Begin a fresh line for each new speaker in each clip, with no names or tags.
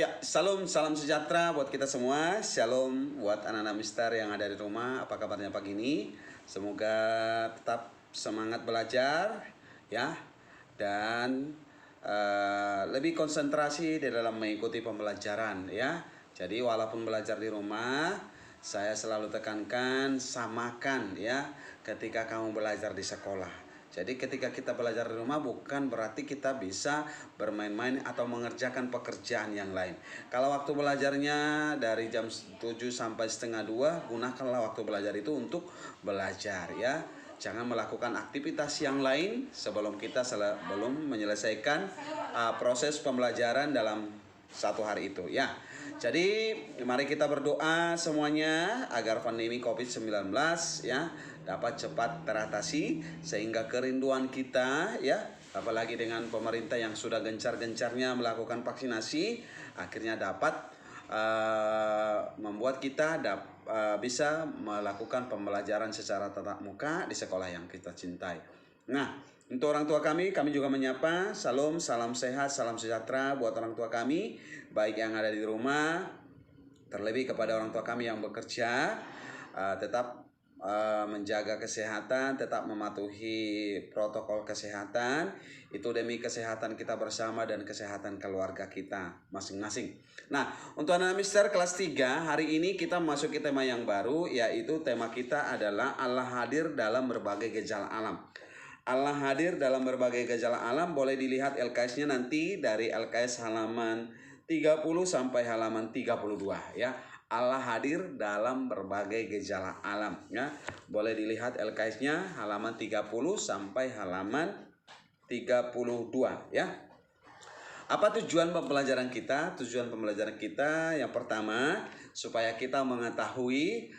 Ya, salam sejahtera buat kita semua. Shalom buat anak-anak Mister yang ada di rumah. Apa kabarnya pagi ini? Semoga tetap semangat belajar, ya, dan lebih konsentrasi di dalam mengikuti pembelajaran, ya. Jadi walaupun belajar di rumah, saya selalu tekankan samakan, ya, ketika kamu belajar di sekolah. Jadi ketika kita belajar di rumah bukan berarti kita bisa bermain-main atau mengerjakan pekerjaan yang lain. Kalau waktu belajarnya dari jam 7 sampai setengah 2, gunakanlah waktu belajar itu untuk belajar, ya. Jangan melakukan aktivitas yang lain sebelum kita belum menyelesaikan proses pembelajaran dalam satu hari itu, ya. Jadi mari kita berdoa semuanya agar pandemi COVID-19, ya, dapat cepat teratasi sehingga kerinduan kita, ya, apalagi dengan pemerintah yang sudah gencar-gencarnya melakukan vaksinasi, akhirnya dapat membuat kita bisa melakukan pembelajaran secara tatap muka di sekolah yang kita cintai. Nah, untuk orang tua kami juga menyapa salam sehat, salam sejahtera buat orang tua kami, baik yang ada di rumah, terlebih kepada orang tua kami yang bekerja, tetap menjaga kesehatan, tetap mematuhi protokol kesehatan, itu demi kesehatan kita bersama dan kesehatan keluarga kita masing-masing. Nah, untuk anak Mister kelas 3, hari ini kita masuki tema yang baru, yaitu tema kita adalah Allah hadir dalam berbagai gejala alam. Allah hadir dalam berbagai gejala alam, boleh dilihat LKS-nya nanti dari LKS halaman 30 sampai halaman 32, ya. Allah hadir dalam berbagai gejala alam, ya. Boleh dilihat LKS-nya halaman 30 sampai halaman 32, ya. Apa tujuan pembelajaran kita? Tujuan pembelajaran kita yang pertama, supaya kita mengetahui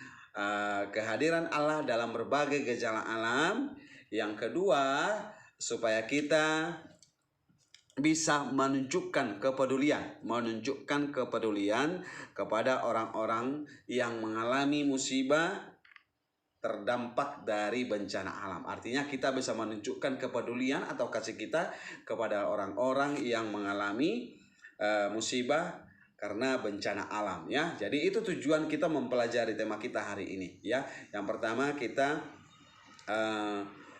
kehadiran Allah dalam berbagai gejala alam. Yang kedua, supaya kita bisa menunjukkan kepedulian kepada orang-orang yang mengalami musibah terdampak dari bencana alam. Artinya kita bisa menunjukkan kepedulian atau kasih kita kepada orang-orang yang mengalami musibah karena bencana alam, ya. Jadi itu tujuan kita mempelajari tema kita hari ini, ya. Yang pertama kita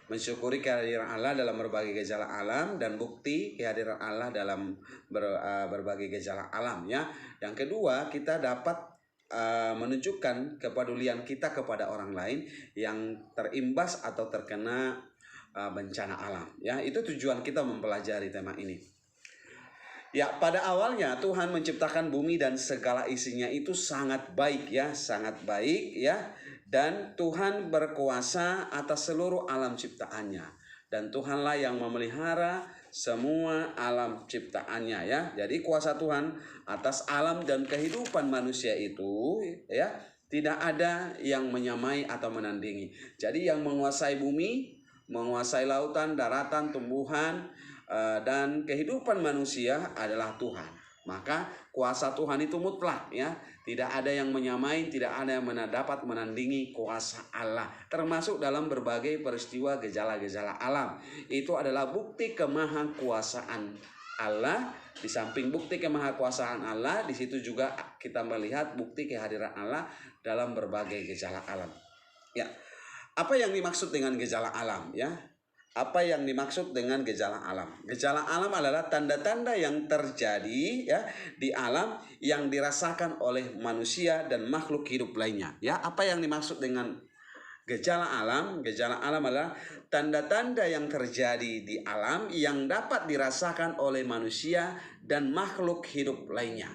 mensyukuri kehadiran Allah dalam berbagai gejala alam dan bukti kehadiran Allah dalam berbagai gejala alam, ya. Yang kedua, kita dapat menunjukkan kepedulian kita kepada orang lain yang terimbas atau terkena bencana alam, ya. Itu tujuan kita mempelajari tema ini. Ya, pada awalnya Tuhan menciptakan bumi dan segala isinya itu sangat baik, ya, sangat baik, ya. Dan Tuhan berkuasa atas seluruh alam ciptaannya. Dan Tuhanlah yang memelihara semua alam ciptaannya, ya. Jadi kuasa Tuhan atas alam dan kehidupan manusia itu, ya, tidak ada yang menyamai atau menandingi. Jadi yang menguasai bumi, menguasai lautan, daratan, tumbuhan, dan kehidupan manusia adalah Tuhan. Maka kuasa Tuhan itu mutlak, ya. Tidak ada yang menyamai, tidak ada yang dapat menandingi kuasa Allah. Termasuk dalam berbagai peristiwa gejala-gejala alam. Itu adalah bukti kemahakuasaan Allah. Di samping bukti kemahakuasaan Allah, di situ juga kita melihat bukti kehadiran Allah dalam berbagai gejala alam. Ya. Apa yang dimaksud dengan gejala alam, ya? Apa yang dimaksud dengan gejala alam? Gejala alam adalah tanda-tanda yang terjadi, ya, di alam yang dirasakan oleh manusia dan makhluk hidup lainnya, ya. Apa yang dimaksud dengan gejala alam? Gejala alam adalah tanda-tanda yang terjadi di alam yang dapat dirasakan oleh manusia dan makhluk hidup lainnya,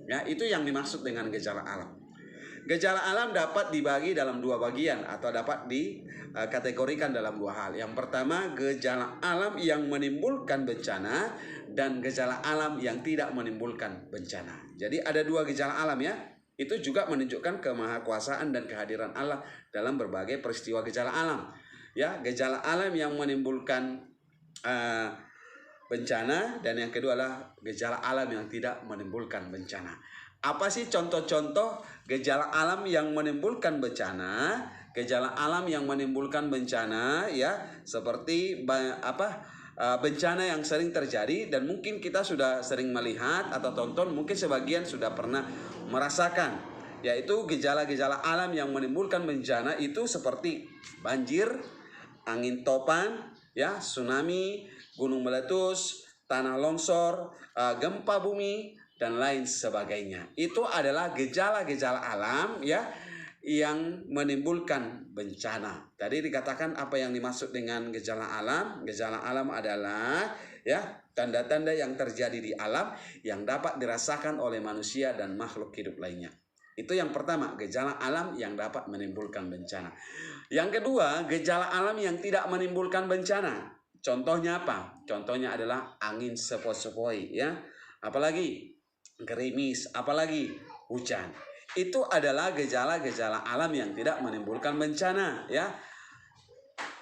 ya. Itu yang dimaksud dengan gejala alam. Gejala alam dapat dibagi dalam dua bagian atau dapat dikategorikan dalam dua hal. Yang pertama, gejala alam yang menimbulkan bencana dan gejala alam yang tidak menimbulkan bencana. Jadi ada dua gejala alam, ya. Itu juga menunjukkan kemahakuasaan dan kehadiran Allah dalam berbagai peristiwa gejala alam. Ya, gejala alam yang menimbulkan bencana dan yang kedua adalah gejala alam yang tidak menimbulkan bencana. Apa sih contoh-contoh gejala alam yang menimbulkan bencana? Gejala alam yang menimbulkan bencana, ya, seperti bencana yang sering terjadi, dan mungkin kita sudah sering melihat atau tonton, mungkin sebagian sudah pernah merasakan, yaitu gejala-gejala alam yang menimbulkan bencana itu seperti banjir, angin topan, ya, tsunami, gunung meletus, tanah longsor, gempa bumi, dan lain sebagainya. Itu adalah gejala-gejala alam, ya, yang menimbulkan bencana. Tadi dikatakan apa yang dimaksud dengan gejala alam? Gejala alam adalah, ya, tanda-tanda yang terjadi di alam yang dapat dirasakan oleh manusia dan makhluk hidup lainnya. Itu yang pertama, gejala alam yang dapat menimbulkan bencana. Yang kedua, gejala alam yang tidak menimbulkan bencana. Contohnya apa? Contohnya adalah angin sepoi-sepoi, ya. Apalagi gerimis, apalagi hujan. Itu adalah gejala-gejala alam yang tidak menimbulkan bencana, ya.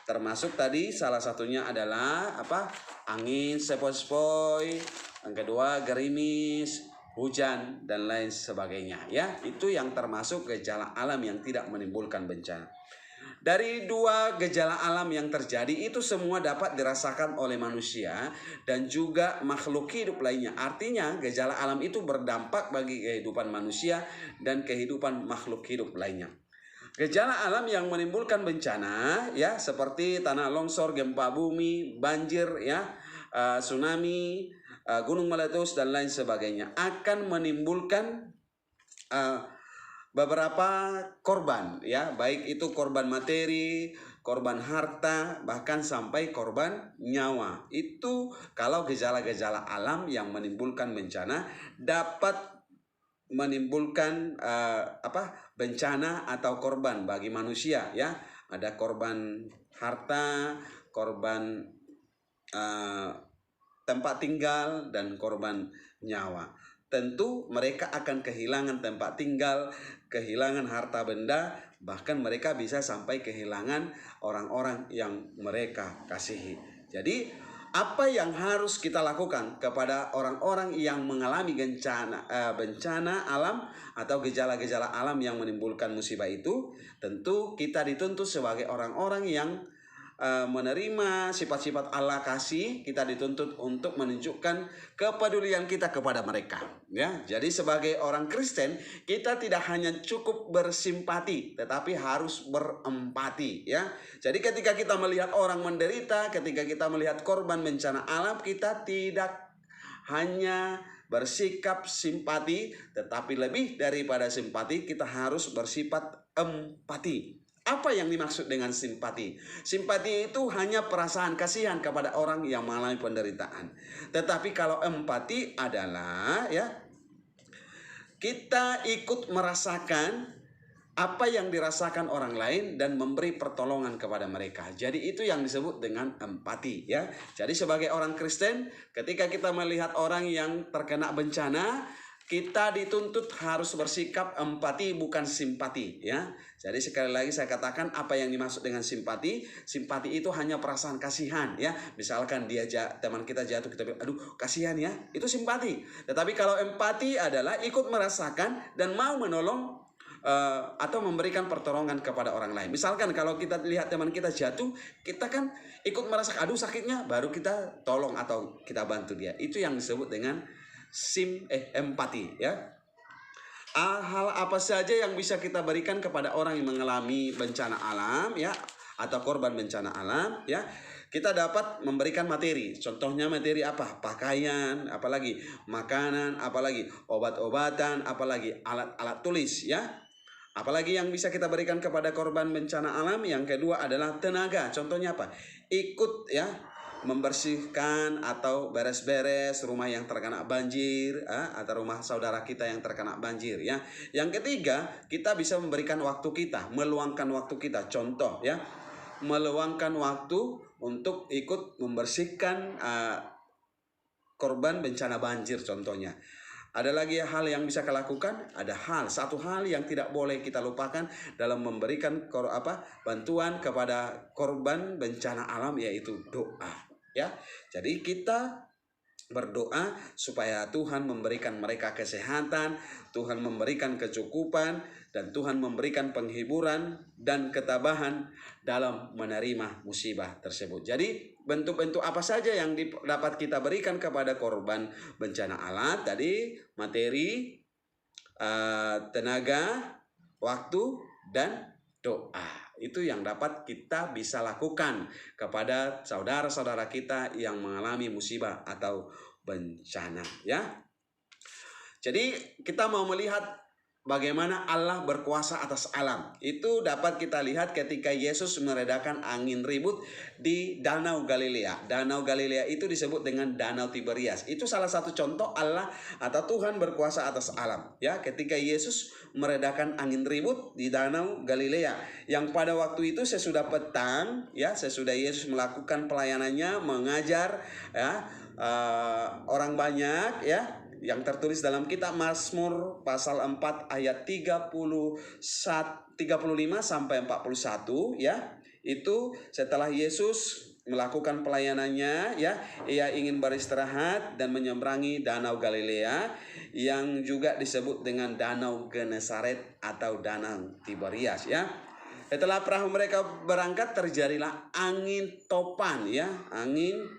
Termasuk tadi salah satunya adalah apa? Angin sepoi-sepoi, yang kedua gerimis, hujan, dan lain sebagainya, ya. Itu yang termasuk gejala alam yang tidak menimbulkan bencana. Dari dua gejala alam yang terjadi itu semua dapat dirasakan oleh manusia dan juga makhluk hidup lainnya. Artinya gejala alam itu berdampak bagi kehidupan manusia dan kehidupan makhluk hidup lainnya. Gejala alam yang menimbulkan bencana, ya, seperti tanah longsor, gempa bumi, banjir, ya, tsunami, gunung meletus, dan lain sebagainya akan menimbulkan beberapa korban, ya, baik itu korban materi, korban harta, bahkan sampai korban nyawa. Itu kalau gejala-gejala alam yang menimbulkan bencana dapat menimbulkan bencana atau korban bagi manusia, ya. Ada korban harta, korban tempat tinggal, dan korban nyawa. Tentu mereka akan kehilangan tempat tinggal, kehilangan harta benda, bahkan mereka bisa sampai kehilangan orang-orang yang mereka kasihi. Jadi apa yang harus kita lakukan kepada orang-orang yang mengalami bencana alam atau gejala-gejala alam yang menimbulkan musibah itu? Tentu kita dituntut sebagai orang-orang yang menerima sifat-sifat Allah kasih, kita dituntut untuk menunjukkan kepedulian kita kepada mereka, ya. Jadi sebagai orang Kristen, kita tidak hanya cukup bersimpati, tetapi harus berempati, ya. Jadi ketika kita melihat orang menderita, ketika kita melihat korban bencana alam, kita tidak hanya bersikap simpati, tetapi lebih daripada simpati, kita harus bersifat empati. Apa yang dimaksud dengan simpati? Simpati itu hanya perasaan kasihan kepada orang yang mengalami penderitaan. Tetapi kalau empati adalah, ya, kita ikut merasakan apa yang dirasakan orang lain dan memberi pertolongan kepada mereka. Jadi itu yang disebut dengan empati, ya. Jadi sebagai orang Kristen, ketika kita melihat orang yang terkena bencana, kita dituntut harus bersikap empati, bukan simpati, ya. Jadi sekali lagi saya katakan, apa yang dimaksud dengan simpati? Simpati itu hanya perasaan kasihan, ya. Misalkan teman kita jatuh, kita bilang, aduh kasihan, ya. Itu simpati. Tetapi kalau empati adalah ikut merasakan dan mau menolong atau memberikan pertolongan kepada orang lain. Misalkan kalau kita lihat teman kita jatuh, kita kan ikut merasakan, aduh sakitnya, baru kita tolong atau kita bantu dia. Itu yang disebut dengan empati, ya. Hal apa saja yang bisa kita berikan kepada orang yang mengalami bencana alam, ya, atau korban bencana alam, ya. Kita dapat memberikan materi. Contohnya materi apa? Pakaian, apalagi makanan, apalagi obat-obatan, apalagi alat-alat tulis, ya. Apalagi yang bisa kita berikan kepada korban bencana alam? Yang kedua adalah tenaga. Contohnya apa? Ikut, ya, membersihkan atau beres-beres rumah yang terkena banjir, atau rumah saudara kita yang terkena banjir, ya. Yang ketiga, kita bisa memberikan waktu kita, meluangkan waktu kita. Contoh, ya, meluangkan waktu untuk ikut membersihkan korban bencana banjir, contohnya. Ada lagi hal yang bisa kita lakukan. Satu hal yang tidak boleh kita lupakan dalam memberikan bantuan kepada korban bencana alam, yaitu doa, ya. Jadi kita berdoa supaya Tuhan memberikan mereka kesehatan, Tuhan memberikan kecukupan, dan Tuhan memberikan penghiburan dan ketabahan dalam menerima musibah tersebut. Jadi bentuk-bentuk apa saja yang dapat kita berikan kepada korban bencana alam tadi? Materi, tenaga, waktu, dan doa. Itu yang dapat kita bisa lakukan kepada saudara-saudara kita yang mengalami musibah atau bencana, ya. Jadi kita mau melihat bagaimana Allah berkuasa atas alam. Itu dapat kita lihat ketika Yesus meredakan angin ribut di Danau Galilea. Danau Galilea itu disebut dengan Danau Tiberias. Itu salah satu contoh Allah atau Tuhan berkuasa atas alam. Ya, ketika Yesus meredakan angin ribut di Danau Galilea, yang pada waktu itu sesudah petang, ya, sesudah Yesus melakukan pelayanannya, mengajar, ya, orang banyak, ya, yang tertulis dalam kitab Mazmur pasal 4 ayat 35 sampai 41, ya. Itu setelah Yesus melakukan pelayanannya, ya, ia ingin beristirahat dan menyeberangi Danau Galilea yang juga disebut dengan Danau Genesaret atau Danau Tiberias, ya. Setelah perahu mereka berangkat, terjadilah angin topan, ya. Angin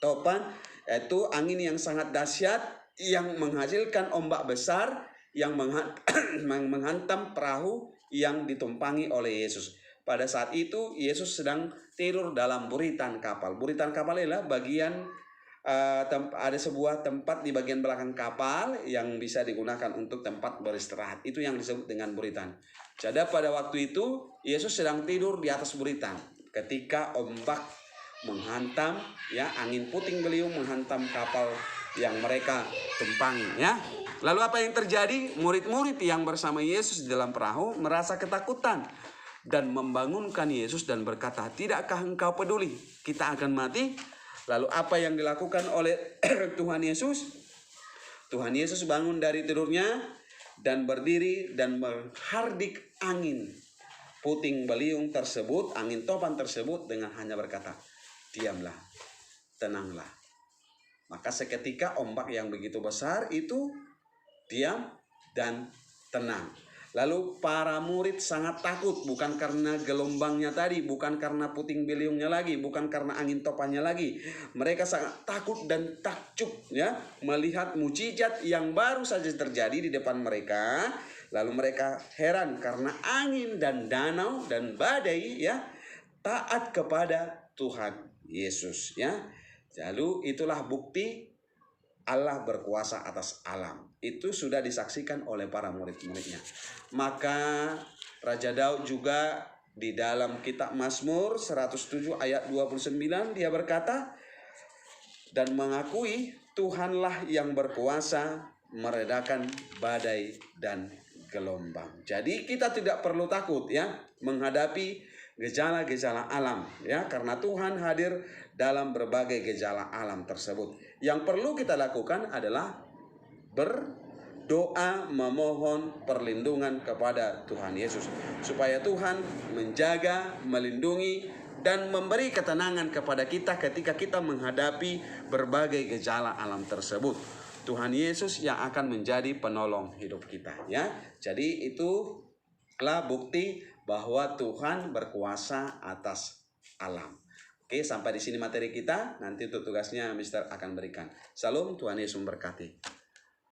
topan itu angin yang sangat dahsyat yang menghasilkan ombak besar yang menghantam perahu yang ditumpangi oleh Yesus. Pada saat itu Yesus sedang tidur dalam buritan kapal. Buritan kapal adalah bagian ada sebuah tempat di bagian belakang kapal yang bisa digunakan untuk tempat beristirahat. Itu yang disebut dengan buritan. Jadi pada waktu itu Yesus sedang tidur di atas buritan ketika ombak menghantam, ya, angin puting beliung menghantam kapal yang mereka tumpangi, ya. Lalu apa yang terjadi? Murid-murid yang bersama Yesus di dalam perahu merasa ketakutan dan membangunkan Yesus dan berkata, "Tidakkah engkau peduli kita akan mati?" Lalu apa yang dilakukan oleh Tuhan Yesus? Tuhan Yesus bangun dari tidurnya dan berdiri dan menghardik angin puting beliung tersebut, angin topan tersebut, dengan hanya berkata, "Diamlah, tenanglah." Maka seketika ombak yang begitu besar itu diam dan tenang. Lalu para murid sangat takut, bukan karena gelombangnya tadi, bukan karena puting beliungnya lagi, bukan karena angin topannya lagi. Mereka sangat takut dan takjub, ya, melihat mukjizat yang baru saja terjadi di depan mereka. Lalu mereka heran karena angin dan danau dan badai, ya, taat kepada Tuhan Yesus, ya. Lalu itulah bukti Allah berkuasa atas alam. Itu sudah disaksikan oleh para murid-muridnya. Maka Raja Daud juga di dalam kitab Mazmur 107 ayat 29 dia berkata dan mengakui Tuhanlah yang berkuasa meredakan badai dan gelombang. Jadi kita tidak perlu takut, ya, menghadapi gejala-gejala alam, ya, karena Tuhan hadir dalam berbagai gejala alam tersebut. Yang perlu kita lakukan adalah berdoa, memohon perlindungan kepada Tuhan Yesus supaya Tuhan menjaga, melindungi, dan memberi ketenangan kepada kita ketika kita menghadapi berbagai gejala alam tersebut. Tuhan Yesus yang akan menjadi penolong hidup kita, ya. Jadi itulah bukti bahwa Tuhan berkuasa atas alam. Oke, sampai di sini materi kita. Nanti untuk tugasnya Mister akan berikan. Salam, Tuhan Yesus memberkati.